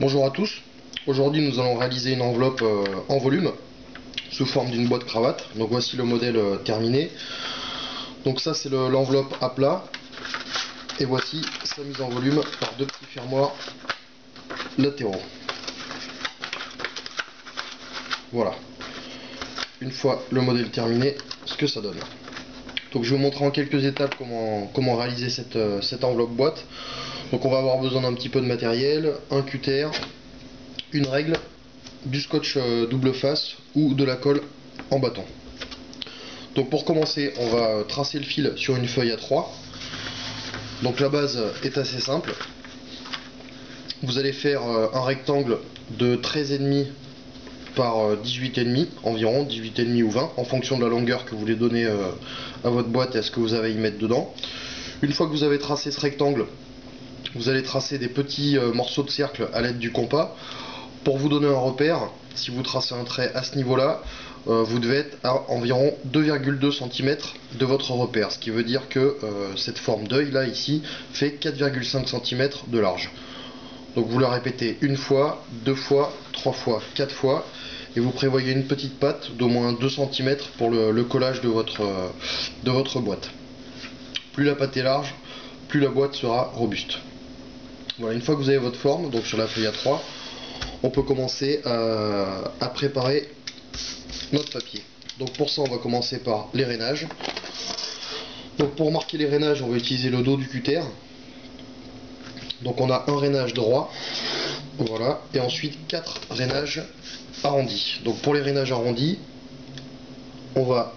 Bonjour à tous, aujourd'hui nous allons réaliser une enveloppe en volume sous forme d'une boîte cravate. Donc voici le modèle terminé. Donc ça c'est l'enveloppe à plat et voici sa mise en volume par deux petits fermoirs latéraux. Voilà, une fois le modèle terminé, ce que ça donne. Donc je vais vous montrer en quelques étapes comment réaliser cette enveloppe boîte. Donc on va avoir besoin d'un petit peu de matériel, un cutter, une règle, du scotch double face ou de la colle en bâton. Donc pour commencer, on va tracer le fil sur une feuille A3. Donc la base est assez simple. Vous allez faire un rectangle de 13,5 par 18,5 environ, 18,5 ou 20 en fonction de la longueur que vous voulez donner à votre boîte et à ce que vous avez à y mettre dedans. Une fois que vous avez tracé ce rectangle, vous allez tracer des petits morceaux de cercle à l'aide du compas. Pour vous donner un repère, si vous tracez un trait à ce niveau-là, vous devez être à environ 2,2 cm de votre repère, ce qui veut dire que cette forme d'œil là ici fait 4,5 cm de large. Donc vous la répétez une fois, deux fois, trois fois, quatre fois, et vous prévoyez une petite patte d'au moins 2 cm pour le collage de votre boîte. Plus la patte est large, plus la boîte sera robuste. Voilà, une fois que vous avez votre forme, donc sur la feuille A3, on peut commencer à préparer notre papier. Donc pour ça on va commencer par les rainages. Donc pour marquer les rainages on va utiliser le dos du cutter. Donc on a un rainage droit, voilà, et ensuite 4 rainages arrondis. Donc pour les rainages arrondis, on va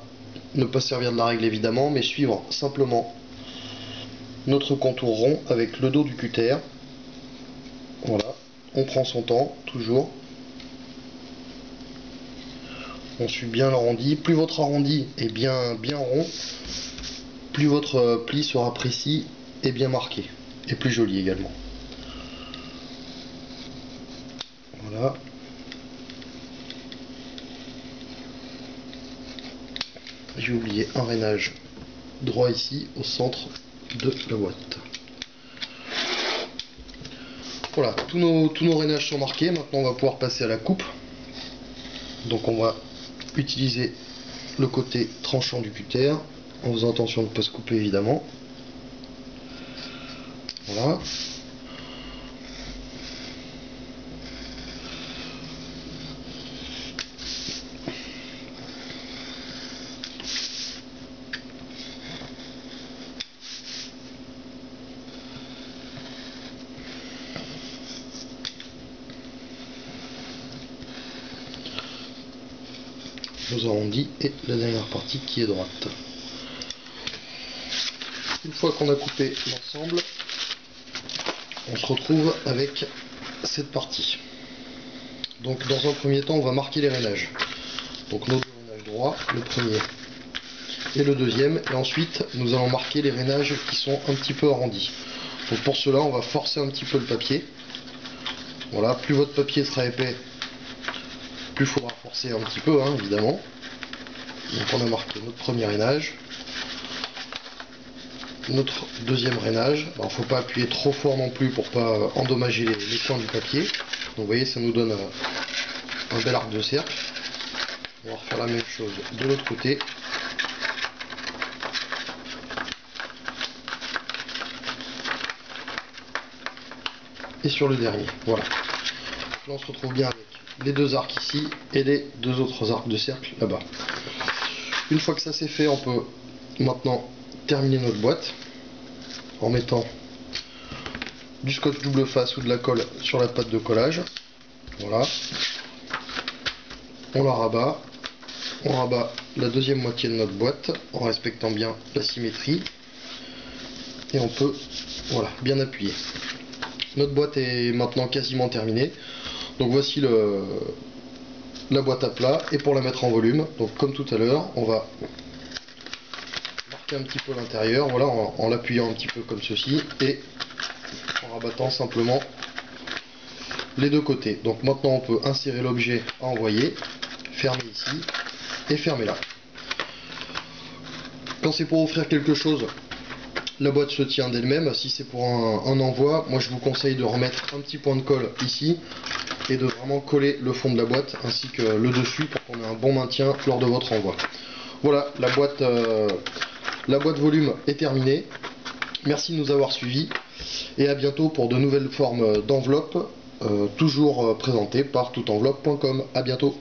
ne pas servir de la règle évidemment, mais suivre simplement notre contour rond avec le dos du cutter. Voilà, on prend son temps, toujours. On suit bien l'arrondi. Plus votre arrondi est bien rond, plus votre pli sera précis et bien marqué. Et plus joli également. Voilà. J'ai oublié un rainage droit ici, au centre de la boîte. Voilà, tous nos rainages sont marqués. Maintenant on va pouvoir passer à la coupe. Donc on va utiliser le côté tranchant du cutter, en faisant attention de ne pas se couper évidemment. Voilà. Nos arrondis et la dernière partie qui est droite. Une fois qu'on a coupé l'ensemble, on se retrouve avec cette partie. Donc dans un premier temps on va marquer les rainages. Donc nos deux rainages droits, le premier et le deuxième, et ensuite nous allons marquer les rainages qui sont un petit peu arrondis. Donc pour cela on va forcer un petit peu le papier. Voilà, plus votre papier sera épais, plus il faudra forcer un petit peu, hein, évidemment. Donc on a marqué notre premier rainage, notre deuxième rainage. Alors il ne faut pas appuyer trop fort non plus pour pas endommager les coins du papier. Donc vous voyez, ça nous donne un bel arc de cercle. On va refaire la même chose de l'autre côté. Et sur le dernier, voilà. Donc là on se retrouve bien avec les deux arcs ici et les deux autres arcs de cercle là-bas. Une fois que ça c'est fait, on peut maintenant terminer notre boîte en mettant du scotch double face ou de la colle sur la pâte de collage. Voilà. On la rabat. On rabat la deuxième moitié de notre boîte en respectant bien la symétrie. Et on peut, voilà, bien appuyer. Notre boîte est maintenant quasiment terminée. Donc voici la boîte à plat. Et pour la mettre en volume, donc comme tout à l'heure, on va marquer un petit peu l'intérieur, voilà, en l'appuyant un petit peu comme ceci, et en rabattant simplement les deux côtés. Donc maintenant on peut insérer l'objet à envoyer, fermer ici et fermer là. Quand c'est pour offrir quelque chose La boîte se tient d'elle-même. Si c'est pour un envoi, moi je vous conseille de remettre un petit point de colle ici et de vraiment coller le fond de la boîte ainsi que le dessus pour qu'on ait un bon maintien lors de votre envoi. Voilà, la boîte volume est terminée. Merci de nous avoir suivis et à bientôt pour de nouvelles formes d'enveloppes, toujours présentées par toutenveloppe.com. À bientôt.